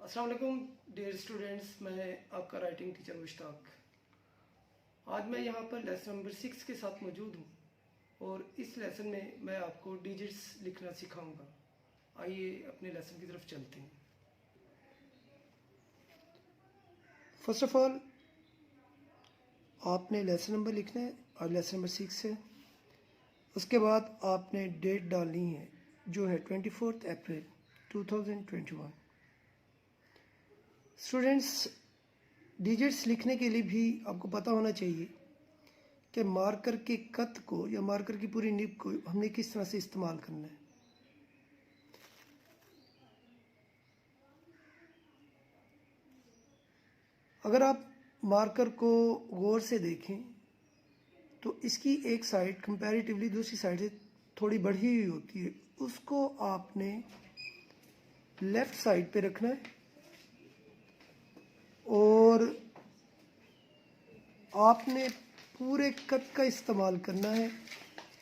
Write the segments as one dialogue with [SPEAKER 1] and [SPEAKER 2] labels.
[SPEAKER 1] अस्सलाम वालेकुम dear students, मैं आपका राइटिंग टीचर मुश्ताक। आज मैं यहाँ पर लेसन नंबर 6 के साथ मौजूद हूँ और इस लेसन में मैं आपको डिजिट्स लिखना सिखाऊंगा। आइए अपने लेसन की तरफ चलते हैं। फर्स्ट ऑफ ऑल आपने लेसन नंबर लिखना है और लेसन नंबर 6 है। उसके बाद आपने डेट डालनी है जो है 24 अप्रैल 2021। स्टूडेंट्स, डिजिट्स लिखने के लिए भी आपको पता होना चाहिए कि मार्कर के कत को या मार्कर की पूरी निब को हमने किस तरह से इस्तेमाल करना है। अगर आप मार्कर को गौर से देखें तो इसकी एक साइड कंपैरेटिवली दूसरी साइड से थोड़ी बढ़ी हुई होती है। उसको आपने लेफ्ट साइड पे रखना है और आपने पूरे कट का इस्तेमाल करना है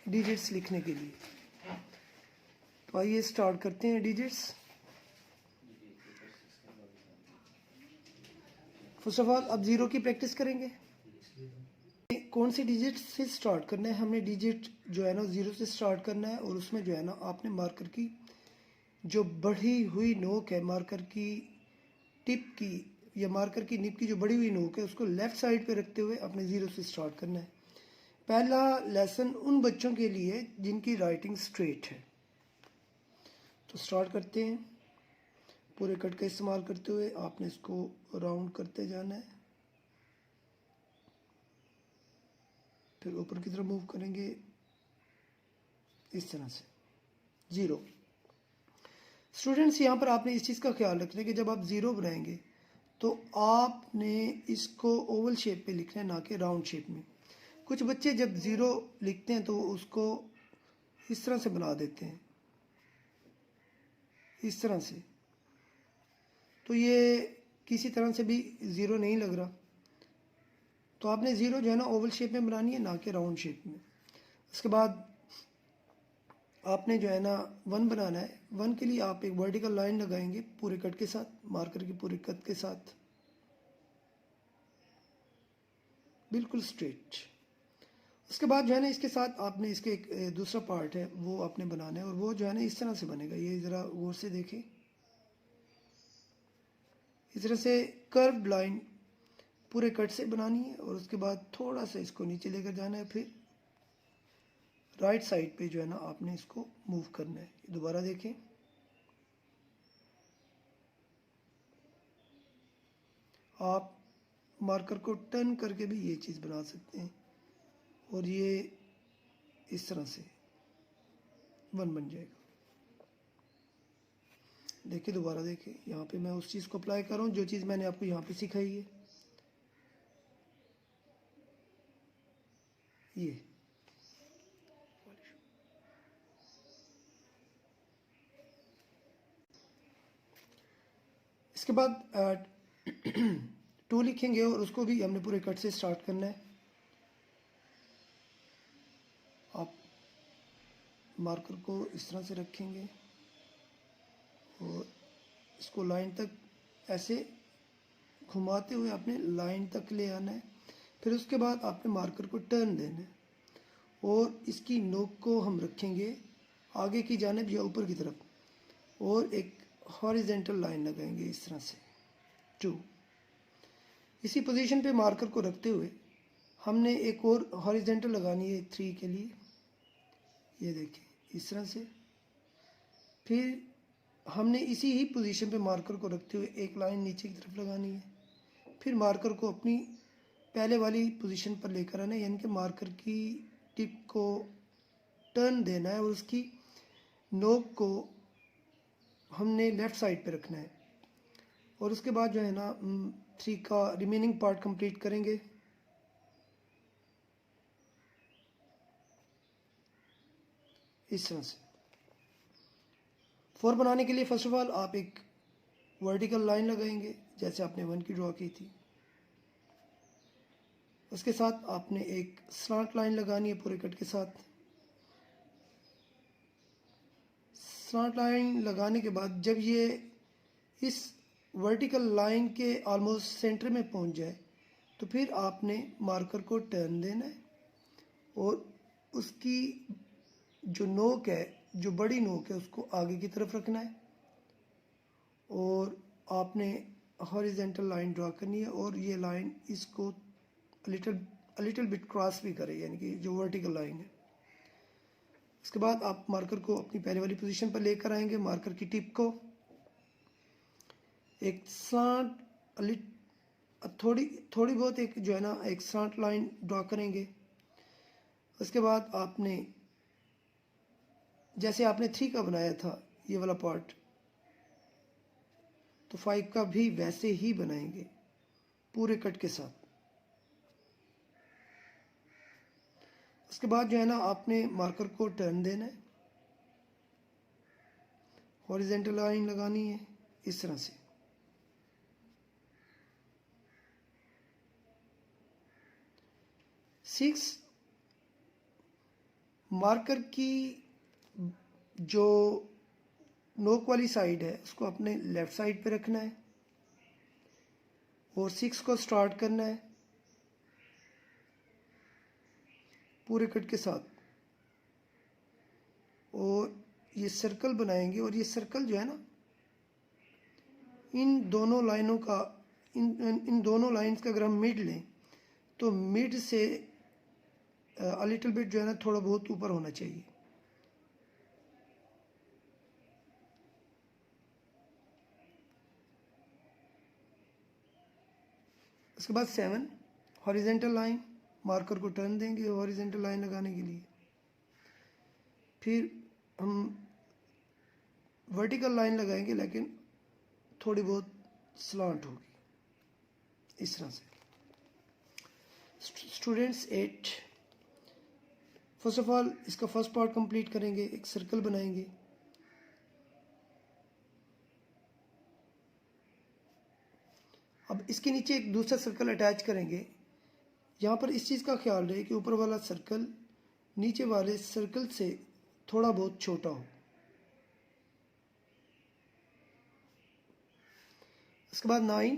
[SPEAKER 1] डिजिट्स लिखने के लिए। तो आइए स्टार्ट करते हैं डिजिट्स। फर्स्ट ऑफ ऑल अब जीरो की प्रैक्टिस करेंगे। कौन सी डिजिट से स्टार्ट करना है? हमने डिजिट जो है ना जीरो से स्टार्ट करना है और उसमें जो है ना आपने मार्कर की जो बढ़ी हुई नोक है, मार्कर की टिप की या मार्कर की निब की जो बढ़ी हुई नोक है, उसको लेफ्ट साइड पे रखते हुए अपने जीरो से स्टार्ट करना है। पहला लेसन उन बच्चों के लिए जिनकी राइटिंग स्ट्रेट है। तो स्टार्ट करते हैं। पूरे कट का इस्तेमाल करते हुए आपने इसको राउंड करते जाना है, फिर ऊपर की तरफ मूव करेंगे इस तरह से जीरो। स्टूडेंट्स, यहाँ पर आपने इस चीज़ का ख्याल रखना है कि जब आप ज़ीरो बनाएंगे तो आपने इसको ओवल शेप पे लिखना है, ना कि राउंड शेप में। कुछ बच्चे जब ज़ीरो लिखते हैं तो उसको इस तरह से बना देते हैं, इस तरह से। तो ये किसी तरह से भी ज़ीरो नहीं लग रहा। तो आपने ज़ीरो जो है ना ओवल शेप में बनानी है, ना कि राउंड शेप में। उसके बाद आपने जो है ना वन बनाना है। वन के लिए आप एक वर्टिकल लाइन लगाएंगे पूरे कट के साथ, मार्कर की पूरे कट के साथ, बिल्कुल स्ट्रेट। उसके बाद जो है ना इसके साथ आपने इसके एक दूसरा पार्ट है वो आपने बनाना है और वो जो है ना इस तरह से बनेगा। ये ज़रा गौर से देखें। इस तरह से कर्व्ड लाइन पूरे कट से बनानी है और उसके बाद थोड़ा सा इसको नीचे लेकर जाना है, फिर राइट साइड पे जो है ना आपने इसको मूव करना है। दोबारा देखें। आप मार्कर को टर्न करके भी ये चीज़ बना सकते हैं और ये इस तरह से वन बन जाएगा। देखिए, दोबारा देखिए। यहाँ पे मैं उस चीज़ को अप्लाई कर रहा हूँ जो चीज़ मैंने आपको यहाँ पे सिखाई है। ये इसके बाद टू लिखेंगे और उसको भी हमने पूरे कट से स्टार्ट करना है। आप मार्कर को इस तरह से रखेंगे और इसको लाइन तक ऐसे घुमाते हुए आपने लाइन तक ले आना है। फिर उसके बाद आपने मार्कर को टर्न देना है और इसकी नोक को हम रखेंगे आगे की जानिब या ऊपर की तरफ और एक हॉरिजेंटल लाइन लगाएंगे इस तरह से टू। इसी पोजीशन पे मार्कर को रखते हुए हमने एक और हॉरिजेंटल लगानी है थ्री के लिए। ये देखिए इस तरह से। फिर हमने इसी ही पोजीशन पे मार्कर को रखते हुए एक लाइन नीचे की तरफ लगानी है। फिर मार्कर को अपनी पहले वाली पोजीशन पर लेकर आना है, यानी कि मार्कर की टिप को टर्न देना है और उसकी नोक को हमने लेफ़्ट साइड पे रखना है। और उसके बाद जो है ना थ्री का रिमेनिंग पार्ट कंप्लीट करेंगे। इस तरह से फोर बनाने के लिए फर्स्ट ऑफ ऑल आप एक वर्टिकल लाइन लगाएंगे जैसे आपने वन की ड्रॉ की थी। उसके साथ आपने एक स्लैंट लाइन लगानी है पूरे कट के साथ। स्लैंट लाइन लगाने के बाद जब ये इस वर्टिकल लाइन के ऑलमोस्ट सेंटर में पहुंच जाए तो फिर आपने मार्कर को टर्न देना है और उसकी जो नोक है, जो बड़ी नोक है, उसको आगे की तरफ रखना है और आपने हॉरिजेंटल लाइन ड्रा करनी है और ये लाइन इसको लिटिल बिट क्रॉस भी करे, यानी कि जो वर्टिकल लाइन है। उसके बाद आप मार्कर को अपनी पहले वाली पोजीशन पर लेकर आएंगे। मार्कर की टिप को एक स्लांट थोड़ी बहुत एक जो है ना एक स्लांट लाइन ड्रा करेंगे। उसके बाद आपने जैसे आपने 3 का बनाया था ये वाला पार्ट, तो 5 का भी वैसे ही बनाएंगे पूरे कट के साथ। उसके बाद जो है ना आपने मार्कर को टर्न देना है, हॉरिजेंटल लाइन लगानी है इस तरह से। सिक्स, मार्कर की जो नोक वाली साइड है उसको अपने लेफ्ट साइड पे रखना है और 6 को स्टार्ट करना है पूरे कट के साथ और ये सर्कल बनाएंगे। और ये सर्कल जो है ना इन दोनों लाइनों का इन दोनों लाइंस का अगर हम मिड लें तो मिड से लिटिल बिट जो है ना थोड़ा बहुत ऊपर होना चाहिए। उसके बाद 7, हॉरिजेंटल लाइन, मार्कर को टर्न देंगे हॉरिजेंटल लाइन लगाने के लिए। फिर हम वर्टिकल लाइन लगाएंगे लेकिन थोड़ी बहुत स्लांट होगी इस तरह से। स्टूडेंट्स 8, फर्स्ट ऑफ ऑल इसका फर्स्ट पार्ट कंप्लीट करेंगे, एक सर्कल बनाएंगे। अब इसके नीचे एक दूसरा सर्कल अटैच करेंगे। यहाँ पर इस चीज़ का ख्याल रहे कि ऊपर वाला सर्कल नीचे वाले सर्कल से थोड़ा बहुत छोटा हो। उसके बाद 9,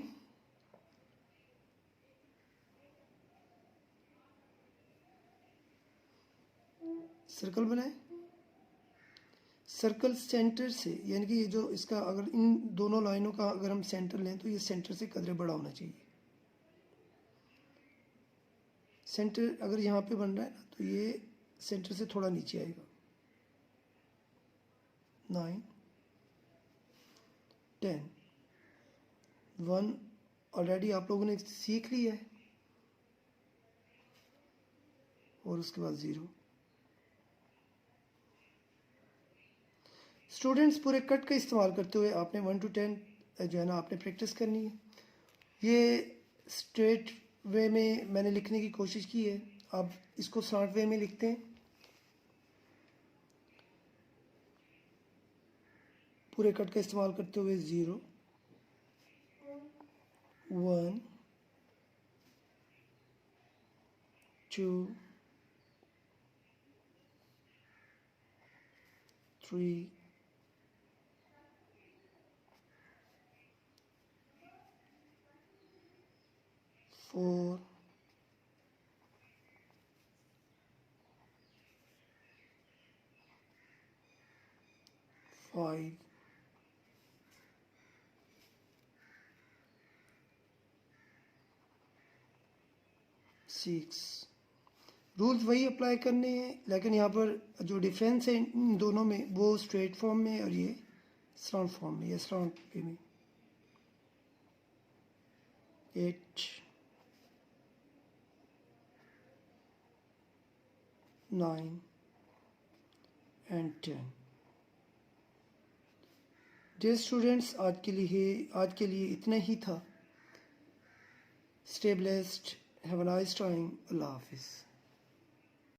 [SPEAKER 1] सर्कल बनाए। सर्कल सेंटर से, यानी कि ये जो इसका अगर इन दोनों लाइनों का अगर हम सेंटर लें तो ये सेंटर से कदरे बड़ा होना चाहिए। सेंटर अगर यहाँ पे बन रहा है ना तो ये सेंटर से थोड़ा नीचे आएगा। 9, 10, 1 ऑलरेडी आप लोगों ने सीख लिया है और उसके बाद 0। स्टूडेंट्स पूरे कट का इस्तेमाल करते हुए आपने 1 to 10 जो है ना आपने प्रैक्टिस करनी है। ये स्ट्रेट वे में मैंने लिखने की कोशिश की है, आप इसको स्लॉट वे में लिखते हैं। पूरे कट का इस्तेमाल करते हुए 0, 1, 2, 3, 4, 5, 6। रूल्स वही अप्लाई करने हैं, लेकिन यहाँ पर जो डिफरेंस है इन दोनों में वो स्ट्रेट फॉर्म में और ये स्लॉट फॉर्म में, ये स्लॉट पे में। 8, 9 एंड 10। डियर स्टूडेंट्स, आज के लिए इतना ही था। Stay blessed, have a nice time, अल्लाह हाफिज़।